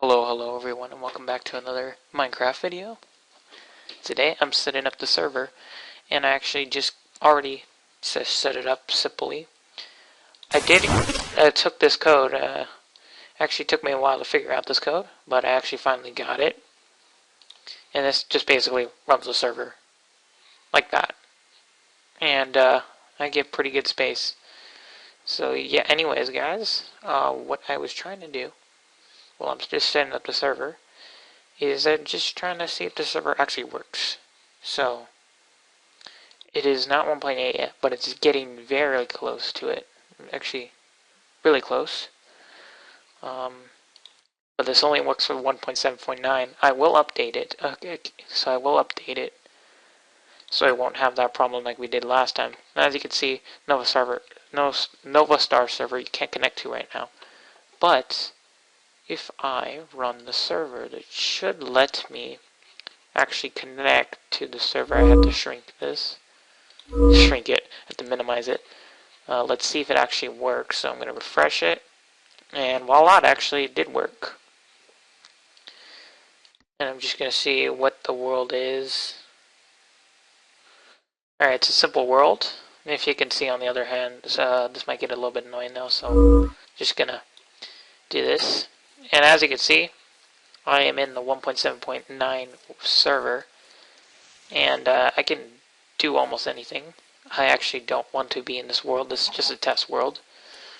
Hello everyone, and welcome back to another Minecraft video. Today I'm setting up the server, and I actually just already set it up simply. I took this code, actually took me a while to figure out this code, but I actually finally got it. And this just basically runs the server, like that. And I get pretty good space. So yeah, anyways guys, what I was trying to do, well, I'm just setting up the server, is I'm just trying to see if the server actually works. So, it is not 1.8 yet, but it's getting very close to it. Actually, really close. But this only works for 1.7.9. I will update it. Okay, so I will update it, so I won't have that problem like we did last time. And as you can see, Nova Star server you can't connect to right now. But if I run the server, it should let me actually connect to the server. I have to shrink this. Shrink it. I have to minimize it. Let's see if it actually works. So I'm going to refresh it. And voila, it actually did work. And I'm just going to see what the world is. Alright, it's a simple world. If you can see on the other hand, this might get a little bit annoying now, so just going to do this. And as you can see, I am in the 1.7.9 server, and I can do almost anything. I actually don't want to be in this world. This is just a test world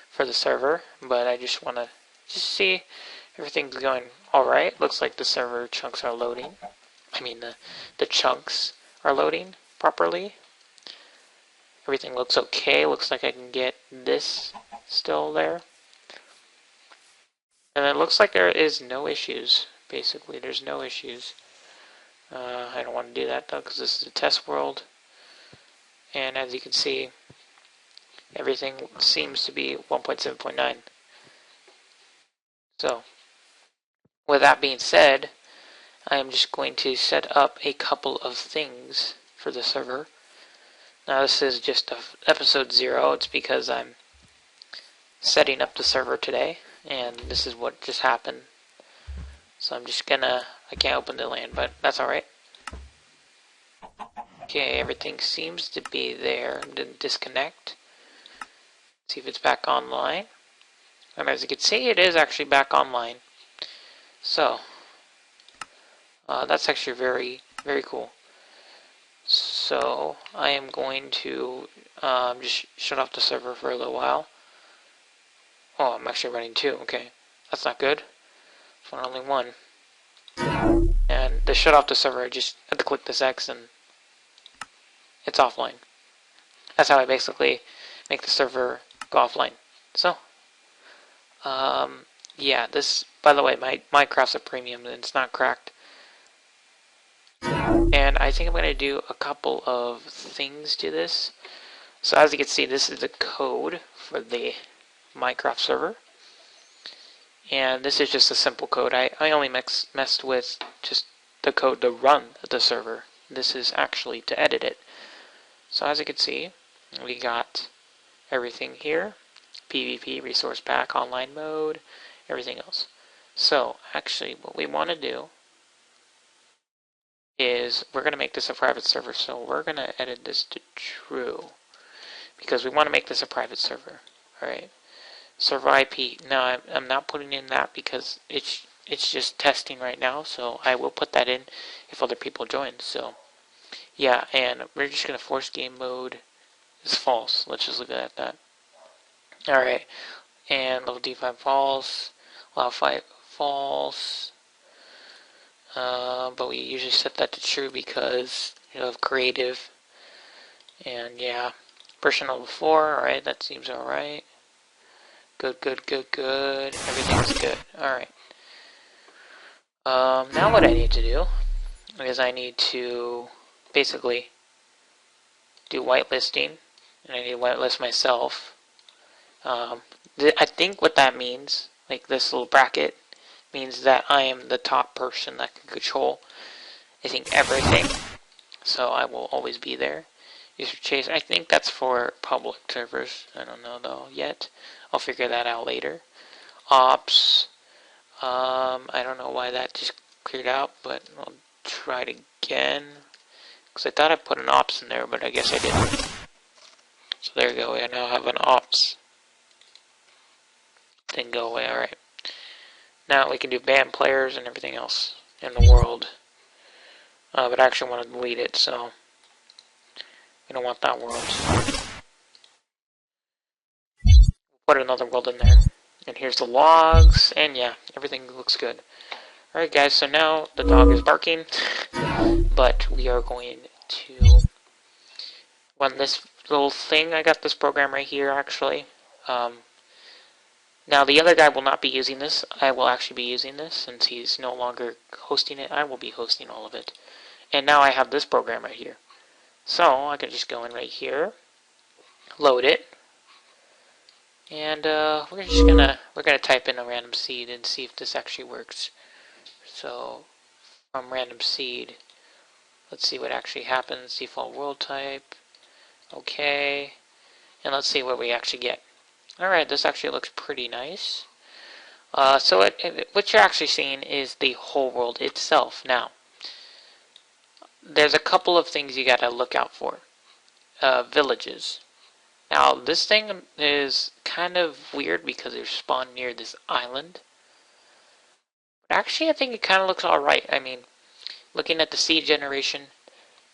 for the server, but I just want to see everything's going alright. Looks like the server chunks are loading. I mean, the chunks are loading properly. Everything looks okay. Looks like I can get this still there. And it looks like there is no issues. Basically, there's no issues. I don't want to do that though, because this is a test world. And as you can see, everything seems to be 1.7.9. So, with that being said, I am just going to set up a couple of things for the server. Now this is just episode 0. It's because I'm setting up the server today, and this is what just happened. So I'm just gonna, I can't open the LAN, but that's alright. Okay, everything seems to be there. Didn't disconnect. See if it's back online. And as you can see, it is actually back online. So, that's actually very, very cool. So, I am going to just shut off the server for a little while. Oh, I'm actually running 2. Okay, that's not good. For only 1. And to shut off the server, I just had to click this X and it's offline. That's how I basically make the server go offline. So, yeah, this, by the way, my Minecraft's a premium and it's not cracked. And I think I'm going to do a couple of things to this. So as you can see, this is the code for the Minecraft server. And this is just a simple code. I only messed with just the code to run the server. This is actually to edit it. So as you can see, we got everything here. PvP, resource pack, online mode, everything else. So actually what we want to do is we're going to make this a private server. So we're going to edit this to true because we want to make this a private server. Alright. Server IP. Now I'm not putting in that because it's just testing right now, so I will put that in if other people join. So yeah, and we're just gonna force game mode is false. Let's just look at that. Alright. And level D5 false. Level 5 false. But we usually set that to true because you have creative. And yeah. Version level 4, alright, that seems alright. Good. Everything's good. Alright. Now what I need to do is I need to basically do whitelisting. And I need to whitelist myself. I think what that means, like this little bracket, means that I am the top person that can control, I think, everything. So I will always be there. User chase, I think that's for public servers. I don't know though yet. I'll figure that out later. Ops, I don't know why that just cleared out, but I'll try it again. Because I thought I put an ops in there, but I guess I didn't. So there you go, I now have an ops. Didn't go away, alright. Now we can do ban players and everything else in the world. But I actually want to delete it, so we don't want that world. We'll put another world in there. And here's the logs, and yeah, everything looks good. Alright guys, so now the dog is barking, but we are going to run this little thing. I got this program right here, actually. Now the other guy will not be using this. I will actually be using this, since he's no longer hosting it. I will be hosting all of it. And now I have this program right here. So I can just go in right here, load it, and we're gonna type in a random seed and see if this actually works. So from random seed, let's see what actually happens. Default world type, okay, and let's see what we actually get. Alright, this actually looks pretty nice. So what you're actually seeing is the whole world itself. Now, there's a couple of things you gotta look out for. Villages. Now, this thing is kind of weird because they're spawned near this island. But actually, I think it kind of looks alright. I mean, looking at the seed generation,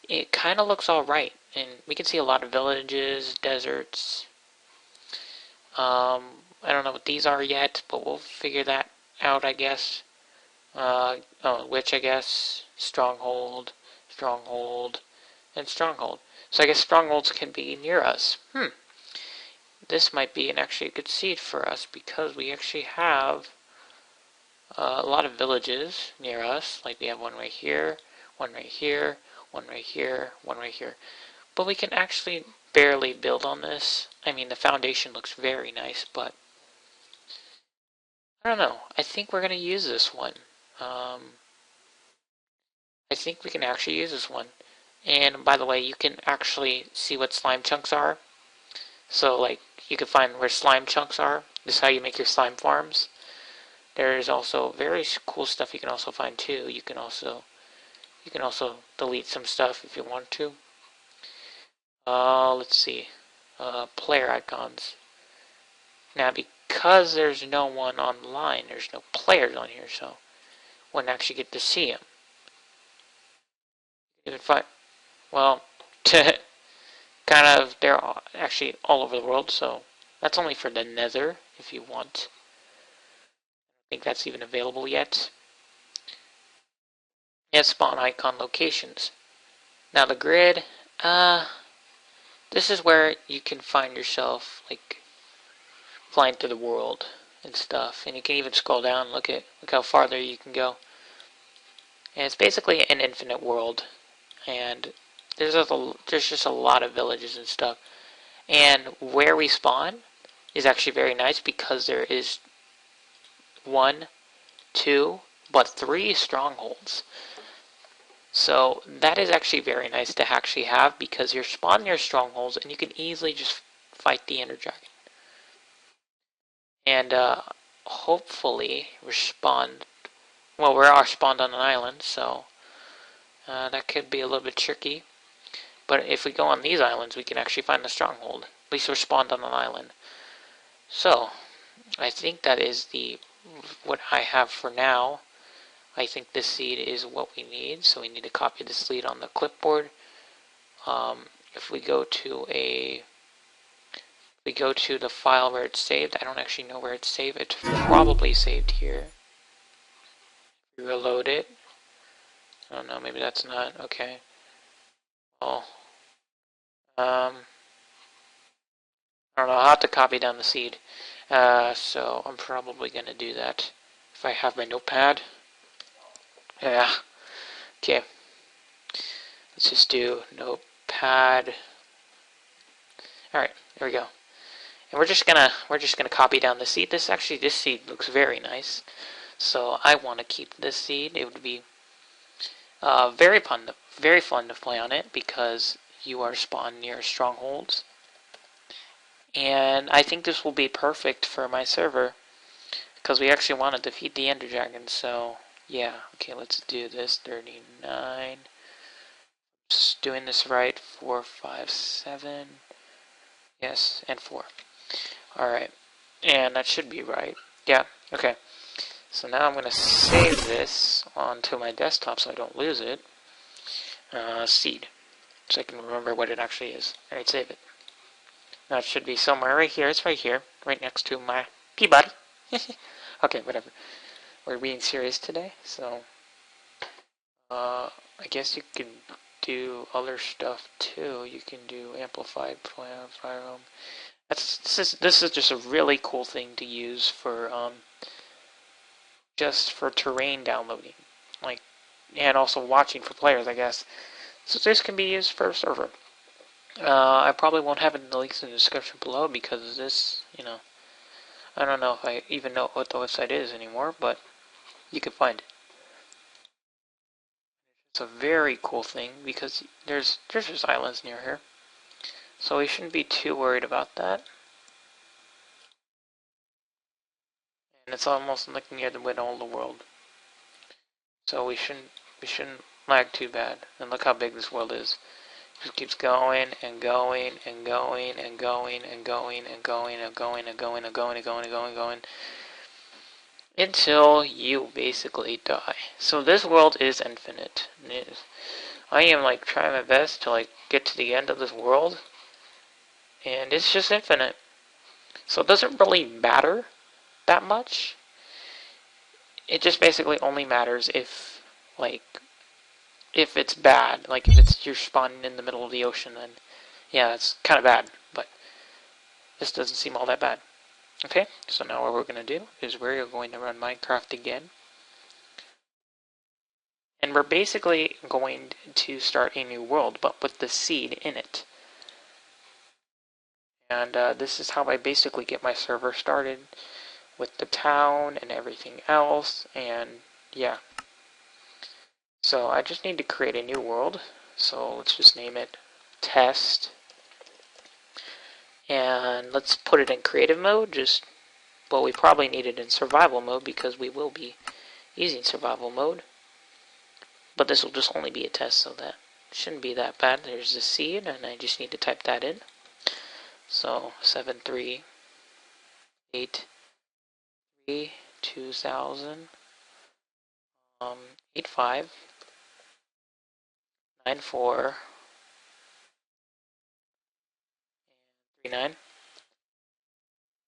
it kind of looks alright. And we can see a lot of villages, deserts. I don't know what these are yet, but we'll figure that out, I guess. Which, I guess, stronghold, stronghold, and stronghold. So I guess strongholds can be near us. This might be actually a good seed for us because we actually have a lot of villages near us. Like we have one right here, one right here, one right here, one right here. But we can actually barely build on this. I mean, the foundation looks very nice, but I don't know. I think we're going to use this one. I think we can actually use this one. And by the way, you can actually see what slime chunks are. So, like, you can find where slime chunks are. This is how you make your slime farms. There's also very cool stuff you can also find too. You can also delete some stuff if you want to. Let's see. Player icons. Now, because there's no one online, there's no players on here, so wouldn't actually get to see them. You can find, well, kind of, they're actually all over the world, so that's only for the nether, if you want. I think that's even available yet. And spawn icon locations. Now the grid, this is where you can find yourself, like, flying through the world and stuff. And you can even scroll down, look how farther you can go. And it's basically an infinite world. And there's just a lot of villages and stuff. And where we spawn is actually very nice because there is 1, 2, but 3 strongholds. So that is actually very nice to actually have because you're spawned near strongholds and you can easily just fight the Ender Dragon. And hopefully we're spawned, well, we are spawned on an island, so that could be a little bit tricky. But if we go on these islands, we can actually find the stronghold. At least we're spawned on an island. So, I think that is what I have for now. I think this seed is what we need, so we need to copy the seed on the clipboard. If we go to the file where it's saved, I don't actually know where it's saved. It's probably saved here. Reload it. I don't know, maybe that's not, okay. Well, I don't know, I'll have to copy down the seed. So I'm probably gonna do that if I have my notepad. Yeah. Okay. Let's just do notepad. Alright, there we go. And we're just gonna copy down the seed. This seed looks very nice. So I want to keep this seed. It would be very fun to play on it because you are spawned near strongholds. And I think this will be perfect for my server. Because we actually want to defeat the Ender Dragon, so yeah. Okay, let's do this. 39. Just doing this right. 4, 5, 7. Yes, and 4. Alright. And that should be right. Yeah, okay. So now I'm going to save this onto my desktop so I don't lose it. Seed. So I can remember what it actually is. Alright, save it. Now it should be somewhere right here. It's right here. Right next to my Peabody. Okay, whatever. We're being serious today, so I guess you can do other stuff too. You can do amplified fire. This is just a really cool thing to use for just for terrain downloading, like, and also watching for players, I guess. So this can be used for a server. I probably won't have it in the links in the description below because this, I don't know if I even know what the website is anymore, but you can find it. It's a very cool thing because there's just islands near here, so we shouldn't be too worried about that. And it's almost like near the middle of the world, so we shouldn't lag too bad. And look how big this world is. It just keeps going and going and going and going and going and going and going and going and going and going and going and going until you basically die. So this world is infinite. I am like trying my best to like get to the end of this world, and it's just infinite. So it doesn't really matter that much. It just basically only matters if it's bad, like if it's you're spawning in the middle of the ocean, then yeah, it's kind of bad, but this doesn't seem all that bad. Okay, so now what we're going to do is we're going to run Minecraft again. And we're basically going to start a new world, but with the seed in it. And this is how I basically get my server started, with the town and everything else, and yeah. So I just need to create a new world, so let's just name it Test. And let's put it in creative mode, well, we probably need it in survival mode because we will be using survival mode. But this will just only be a test, so that shouldn't be that bad. There's the seed, and I just need to type that in. So 738 2000 85 94 39.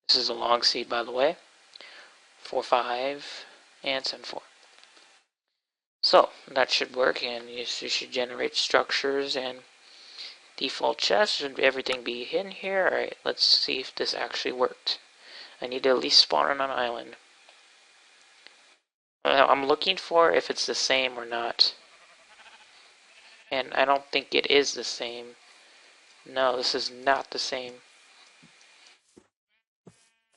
This is a long seed, by the way. 45 and 74. So that should work, and you should generate structures and default chests. Should everything be in here? Alright, let's see if this actually worked. I need to at least spawn on an island. I'm looking for if it's the same or not. And I don't think it is the same. No, this is not the same.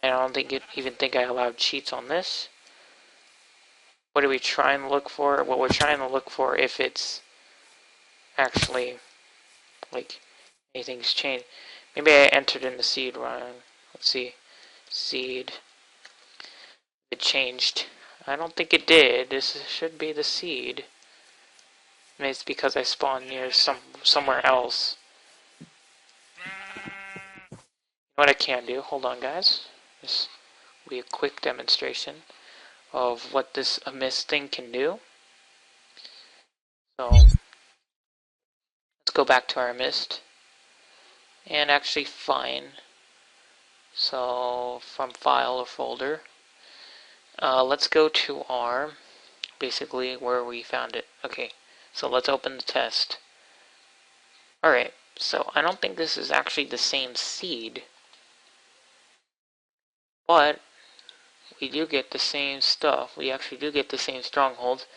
I don't even think I allowed cheats on this. What are we trying to look for? Well, we're trying to look for if it's actually, like, anything's changed. Maybe I entered in the seed wrong. Let's see. Seed. It changed. I don't think it did. This should be the seed. Maybe it's because I spawned near somewhere else. You know what I can do? Hold on, guys. This will be a quick demonstration of what this AMIST thing can do. So let's go back to our AMIST and actually find. So from file or folder, let's go to our basically where we found it. Okay, so let's open the test. Alright, so I don't think this is actually the same seed, but we do get the same stuff. We actually do get the same strongholds.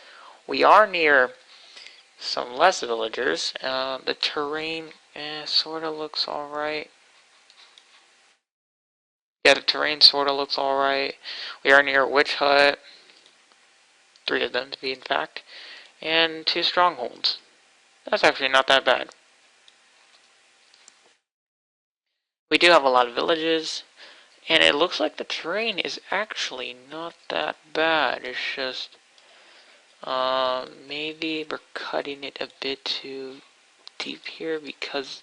We are near some less villagers. The terrain sort of looks alright. Yeah, the terrain sort of looks alright. We are near a witch hut. 3 of them to be in fact. And 2 strongholds. That's actually not that bad. We do have a lot of villages. And it looks like the terrain is actually not that bad. It's just, maybe we're cutting it a bit too deep here because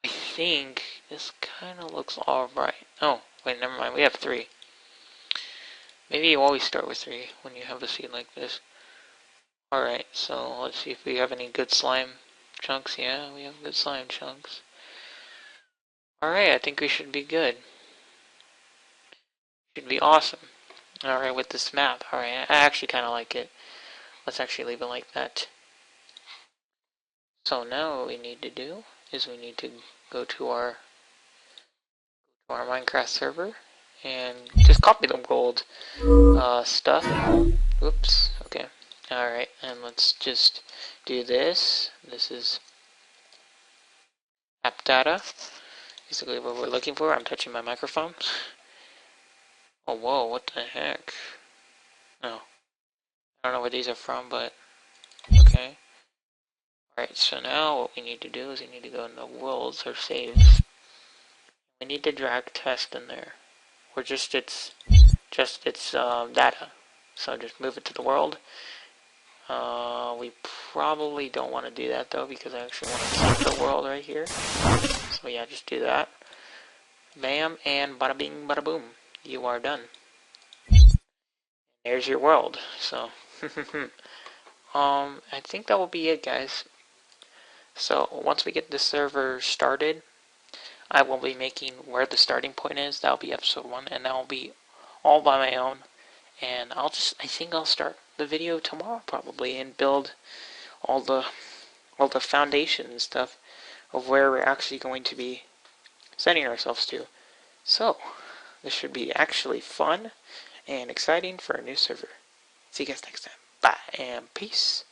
I think this kind of looks alright. Oh, wait, never mind. We have 3. Maybe you always start with 3 when you have a seed like this. Alright, so let's see if we have any good slime chunks. Yeah, we have good slime chunks. Alright, I think we should be good. Should be awesome. Alright, with this map. Alright, I actually kind of like it. Let's actually leave it like that. So now what we need to do is we need to go to our Minecraft server and just copy the gold stuff. Oops, okay. Alright, and let's just do this. This is app data. Basically what we're looking for. I'm touching my microphone. Oh, whoa, what the heck? No. I don't know where these are from, but okay. Alright, so now what we need to do is we need to go into worlds or saves. We need to drag test in there. Or just its data. So just move it to the world. We probably don't want to do that though because I actually want to keep the world right here. So yeah, just do that. Bam, and bada bing, bada boom. You are done. There's your world. So, I think that will be it, guys. So once we get the server started, I will be making where the starting point is. That'll be episode 1, and that will be all by my own. And I think I'll start the video tomorrow probably and build all the foundation and stuff of where we're actually going to be setting ourselves to. So this should be actually fun and exciting for a new server. See you guys next time. Bye and peace.